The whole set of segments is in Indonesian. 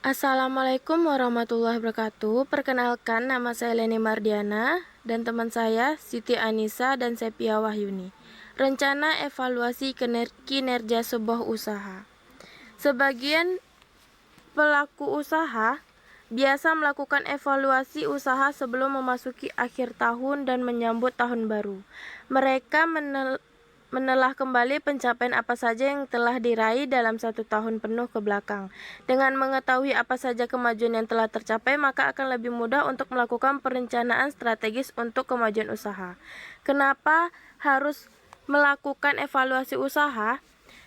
Assalamualaikum warahmatullahi wabarakatuh. Perkenalkan, nama saya Leni Mardiana dan teman saya Siti Anissa dan Sepia Wahyuni. Rencana evaluasi kinerja sebuah usaha. Sebagian pelaku usaha biasa melakukan evaluasi usaha sebelum memasuki akhir tahun dan menyambut tahun baru. Mereka menelah kembali pencapaian apa saja yang telah diraih dalam satu tahun penuh ke belakang. Dengan mengetahui apa saja kemajuan yang telah tercapai, maka akan lebih mudah untuk melakukan perencanaan strategis untuk kemajuan usaha. Kenapa harus melakukan evaluasi usaha?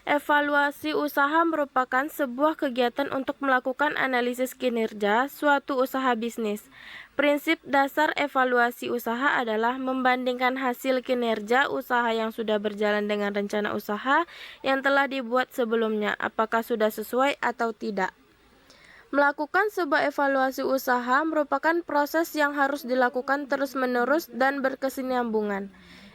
Evaluasi usaha merupakan sebuah kegiatan untuk melakukan analisis kinerja suatu usaha bisnis. Prinsip dasar evaluasi usaha adalah membandingkan hasil kinerja usaha yang sudah berjalan dengan rencana usaha yang telah dibuat sebelumnya, apakah sudah sesuai atau tidak. Melakukan sebuah evaluasi usaha merupakan proses yang harus dilakukan terus-menerus dan berkesinambungan.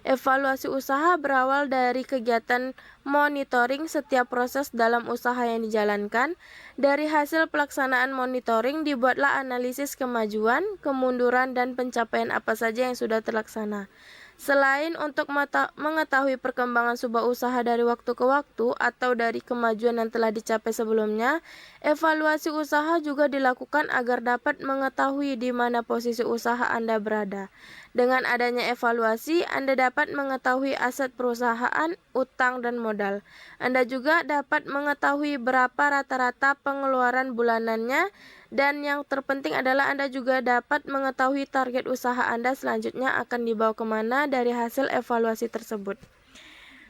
Evaluasi usaha berawal dari kegiatan monitoring setiap proses dalam usaha yang dijalankan. Dari hasil pelaksanaan monitoring dibuatlah analisis kemajuan, kemunduran, dan pencapaian apa saja yang sudah terlaksana. Selain untuk mengetahui perkembangan sebuah usaha dari waktu ke waktu atau dari kemajuan yang telah dicapai sebelumnya, evaluasi usaha juga dilakukan agar dapat mengetahui di mana posisi usaha Anda berada. Dengan adanya evaluasi, Anda dapat mengetahui aset perusahaan, utang, dan modal. Anda juga dapat mengetahui berapa rata-rata pengeluaran bulanannya, dan yang terpenting adalah Anda juga dapat mengetahui target usaha Anda selanjutnya akan dibawa kemana dari hasil evaluasi tersebut.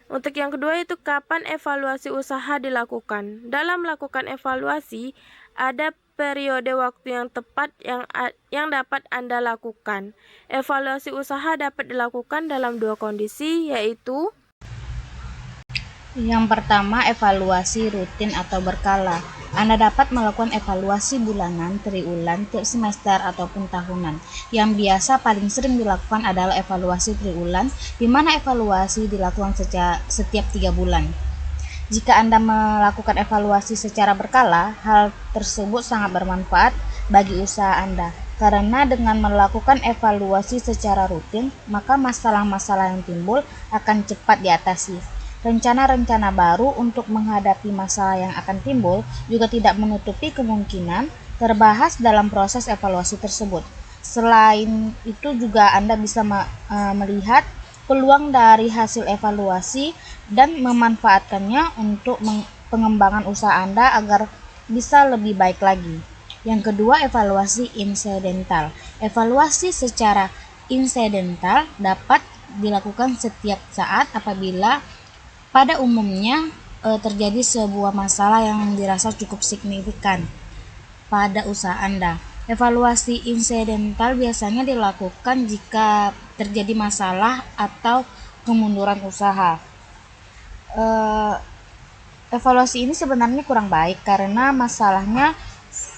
Untuk yang kedua itu kapan evaluasi usaha dilakukan. Dalam melakukan evaluasi, ada periode waktu yang tepat yang dapat Anda lakukan. Evaluasi usaha dapat dilakukan dalam dua kondisi, yaitu yang pertama, evaluasi rutin atau berkala. Anda dapat melakukan evaluasi bulanan, triwulan, tiap semester, ataupun tahunan. Yang biasa paling sering dilakukan adalah evaluasi triwulan, di mana evaluasi dilakukan setiap 3 bulan. Jika Anda melakukan evaluasi secara berkala, hal tersebut sangat bermanfaat bagi usaha Anda. Karena dengan melakukan evaluasi secara rutin, maka masalah-masalah yang timbul akan cepat diatasi. Rencana-rencana baru untuk menghadapi masalah yang akan timbul juga tidak menutupi kemungkinan terbahas dalam proses evaluasi tersebut. Selain itu juga Anda bisa melihat peluang dari hasil evaluasi dan memanfaatkannya untuk pengembangan usaha Anda agar bisa lebih baik lagi. Yang kedua, evaluasi insidental. Evaluasi secara insidental dapat dilakukan setiap saat apabila pada umumnya terjadi sebuah masalah yang dirasa cukup signifikan pada usaha Anda. Evaluasi insidental biasanya dilakukan jika terjadi masalah atau kemunduran usaha. Evaluasi ini sebenarnya kurang baik karena masalahnya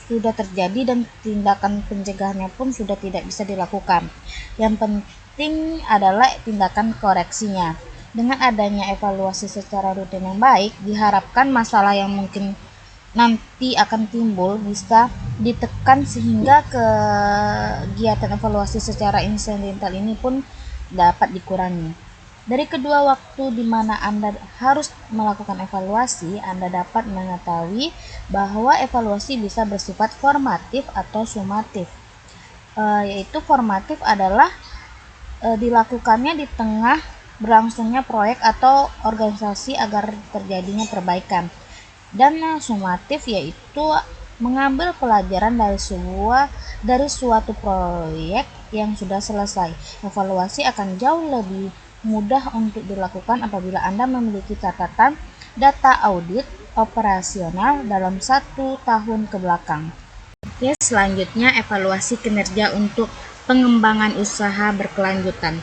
sudah terjadi dan tindakan pencegahannya pun sudah tidak bisa dilakukan. Yang penting adalah tindakan koreksinya. Dengan adanya evaluasi secara rutin yang baik, diharapkan masalah yang mungkin nanti akan timbul bisa ditekan sehingga kegiatan evaluasi secara insidental ini pun dapat dikurangi. Dari kedua waktu di mana Anda harus melakukan evaluasi, Anda dapat mengetahui bahwa evaluasi bisa bersifat formatif atau sumatif. Yaitu formatif adalah dilakukannya di tengah berlangsungnya proyek atau organisasi agar terjadinya perbaikan. Dan sumatif yaitu mengambil pelajaran dari suatu proyek yang sudah selesai. Evaluasi akan jauh lebih mudah untuk dilakukan apabila Anda memiliki catatan data audit operasional dalam 1 tahun ke belakang. Oke, selanjutnya evaluasi kinerja untuk pengembangan usaha berkelanjutan.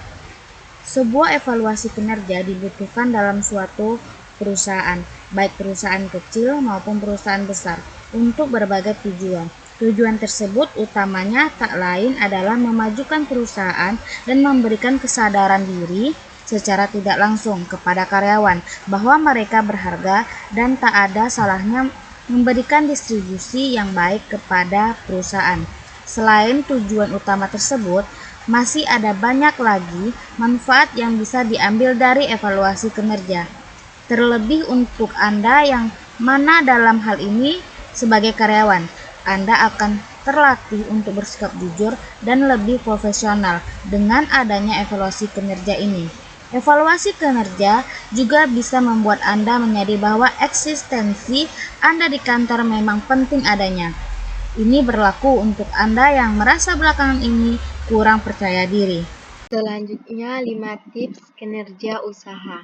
Sebuah evaluasi kinerja dibutuhkan dalam suatu perusahaan, baik perusahaan kecil maupun perusahaan besar, untuk berbagai tujuan. Tujuan tersebut utamanya tak lain adalah memajukan perusahaan dan memberikan kesadaran diri secara tidak langsung kepada karyawan bahwa mereka berharga dan tak ada salahnya memberikan distribusi yang baik kepada perusahaan. Selain tujuan utama tersebut, masih ada banyak lagi manfaat yang bisa diambil dari evaluasi kinerja. Terlebih untuk Anda yang mana dalam hal ini sebagai karyawan, Anda akan terlatih untuk bersikap jujur dan lebih profesional dengan adanya evaluasi kinerja ini. Evaluasi kinerja juga bisa membuat Anda menyadari bahwa eksistensi Anda di kantor memang penting adanya. Ini berlaku untuk Anda yang merasa belakangan ini kurang percaya diri. Selanjutnya, 5 tips kinerja usaha.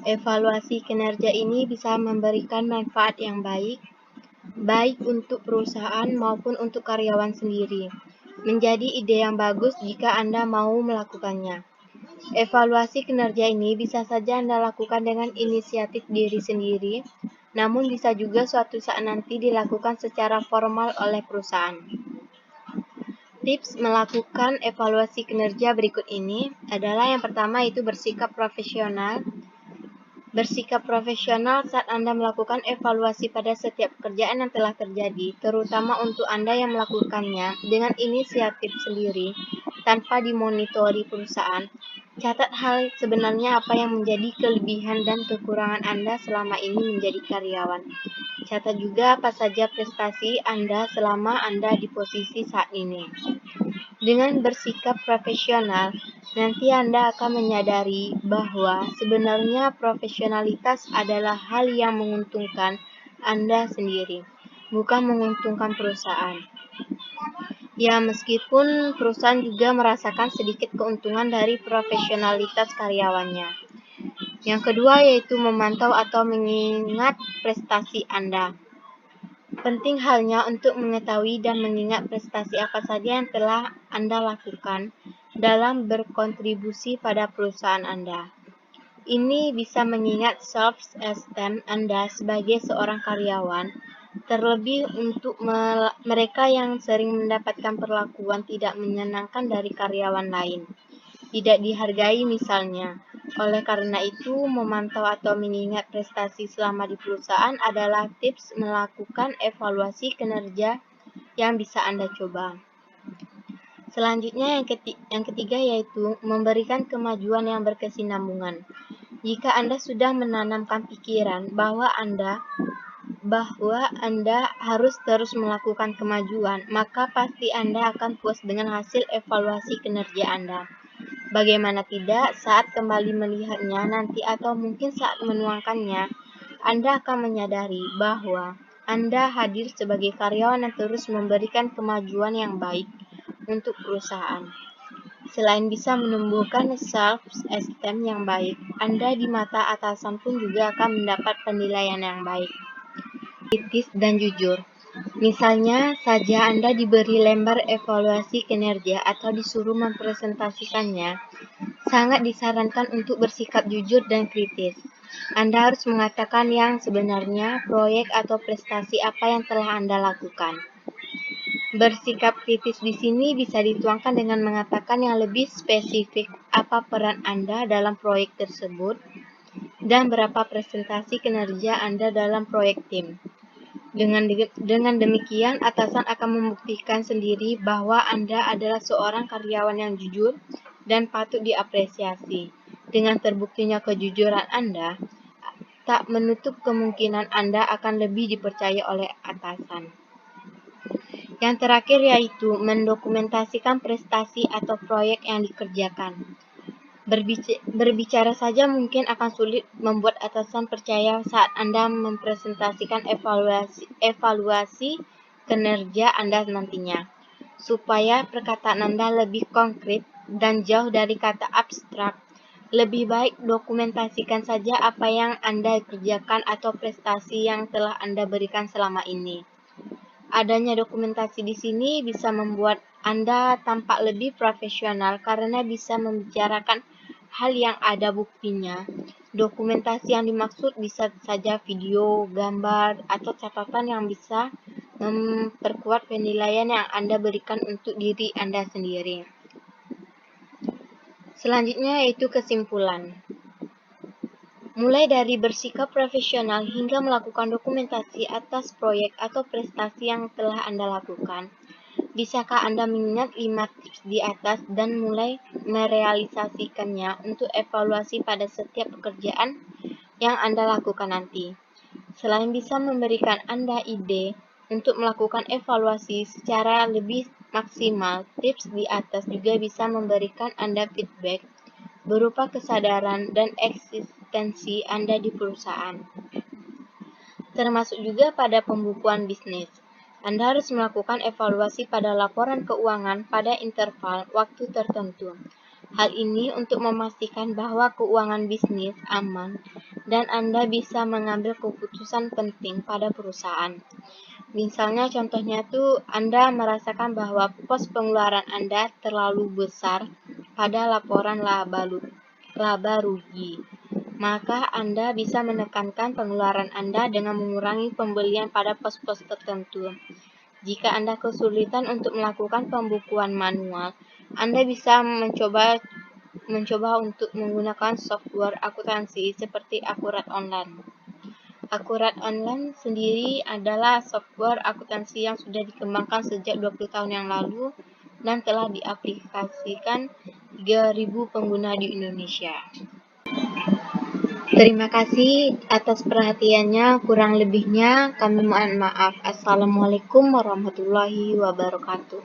Evaluasi kinerja ini bisa memberikan manfaat yang baik untuk perusahaan maupun untuk karyawan sendiri. Menjadi ide yang bagus jika Anda mau melakukannya. Evaluasi kinerja ini bisa saja Anda lakukan dengan inisiatif diri sendiri, namun bisa juga suatu saat nanti dilakukan secara formal oleh perusahaan. Tips melakukan evaluasi kinerja berikut ini adalah yang pertama yaitu bersikap profesional. Bersikap profesional saat Anda melakukan evaluasi pada setiap pekerjaan yang telah terjadi, terutama untuk Anda yang melakukannya dengan inisiatif sendiri tanpa dimonitori perusahaan. Catat hal sebenarnya apa yang menjadi kelebihan dan kekurangan Anda selama ini menjadi karyawan. Catat juga apa saja prestasi Anda selama Anda di posisi saat ini. Dengan bersikap profesional, nanti Anda akan menyadari bahwa sebenarnya profesionalitas adalah hal yang menguntungkan Anda sendiri, bukan menguntungkan perusahaan. Ya, meskipun perusahaan juga merasakan sedikit keuntungan dari profesionalitas karyawannya. Yang kedua yaitu memantau atau mengingat prestasi Anda. Penting halnya untuk mengetahui dan mengingat prestasi apa saja yang telah Anda lakukan dalam berkontribusi pada perusahaan Anda. Ini bisa mengingat self-esteem Anda sebagai seorang karyawan, terlebih untuk mereka yang sering mendapatkan perlakuan tidak menyenangkan dari karyawan lain, tidak dihargai misalnya. Oleh karena itu, memantau atau mengingat prestasi selama di perusahaan adalah tips melakukan evaluasi kinerja yang bisa Anda coba. Selanjutnya yang ketiga yaitu memberikan kemajuan yang berkesinambungan. Jika Anda sudah menanamkan pikiran bahwa Anda harus terus melakukan kemajuan, maka pasti Anda akan puas dengan hasil evaluasi kinerja Anda. Bagaimana tidak, saat kembali melihatnya nanti atau mungkin saat menuangkannya, Anda akan menyadari bahwa Anda hadir sebagai karyawan yang terus memberikan kemajuan yang baik untuk perusahaan. Selain bisa menumbuhkan self-esteem yang baik, Anda di mata atasan pun juga akan mendapat penilaian yang baik, kritis dan jujur. Misalnya saja Anda diberi lembar evaluasi kinerja atau disuruh mempresentasikannya, sangat disarankan untuk bersikap jujur dan kritis. Anda harus mengatakan yang sebenarnya, proyek atau prestasi apa yang telah Anda lakukan. Bersikap kritis di sini bisa dituangkan dengan mengatakan yang lebih spesifik apa peran Anda dalam proyek tersebut dan berapa presentasi kinerja Anda dalam proyek tim. Dengan demikian, atasan akan membuktikan sendiri bahwa Anda adalah seorang karyawan yang jujur dan patut diapresiasi. Dengan terbuktinya kejujuran Anda, tak menutup kemungkinan Anda akan lebih dipercaya oleh atasan. Yang terakhir yaitu mendokumentasikan prestasi atau proyek yang dikerjakan. Berbicara saja mungkin akan sulit membuat atasan percaya saat Anda mempresentasikan evaluasi kinerja Anda nantinya. Supaya perkataan Anda lebih konkret dan jauh dari kata abstrak, lebih baik dokumentasikan saja apa yang Anda kerjakan atau prestasi yang telah Anda berikan selama ini. Adanya dokumentasi di sini bisa membuat Anda tampak lebih profesional karena bisa membicarakan hal yang ada buktinya. Dokumentasi yang dimaksud bisa saja video, gambar, atau catatan yang bisa memperkuat penilaian yang Anda berikan untuk diri Anda sendiri. Selanjutnya yaitu kesimpulan. mulai dari bersikap profesional hingga melakukan dokumentasi atas proyek atau prestasi yang telah Anda lakukan. Bisakah Anda mengingat 5 tips di atas dan mulai merealisasikannya untuk evaluasi pada setiap pekerjaan yang Anda lakukan nanti? Selain bisa memberikan Anda ide untuk melakukan evaluasi secara lebih maksimal, tips di atas juga bisa memberikan Anda feedback berupa kesadaran dan eksistensi Anda di perusahaan, termasuk juga pada pembukuan bisnis. Anda harus melakukan evaluasi pada laporan keuangan pada interval waktu tertentu. Hal ini untuk memastikan bahwa keuangan bisnis aman dan Anda bisa mengambil keputusan penting pada perusahaan. Misalnya contohnya tuh Anda merasakan bahwa pos pengeluaran Anda terlalu besar pada laporan laba rugi. Maka Anda bisa menekankan pengeluaran Anda dengan mengurangi pembelian pada pos-pos tertentu. Jika Anda kesulitan untuk melakukan pembukuan manual, Anda bisa mencoba untuk menggunakan software akuntansi seperti Akurat Online. Akurat Online sendiri adalah software akuntansi yang sudah dikembangkan sejak 20 tahun yang lalu dan telah diaplikasikan 3.000 pengguna di Indonesia. Terima kasih atas perhatiannya, kurang lebihnya kami mohon maaf. Assalamualaikum warahmatullahi wabarakatuh.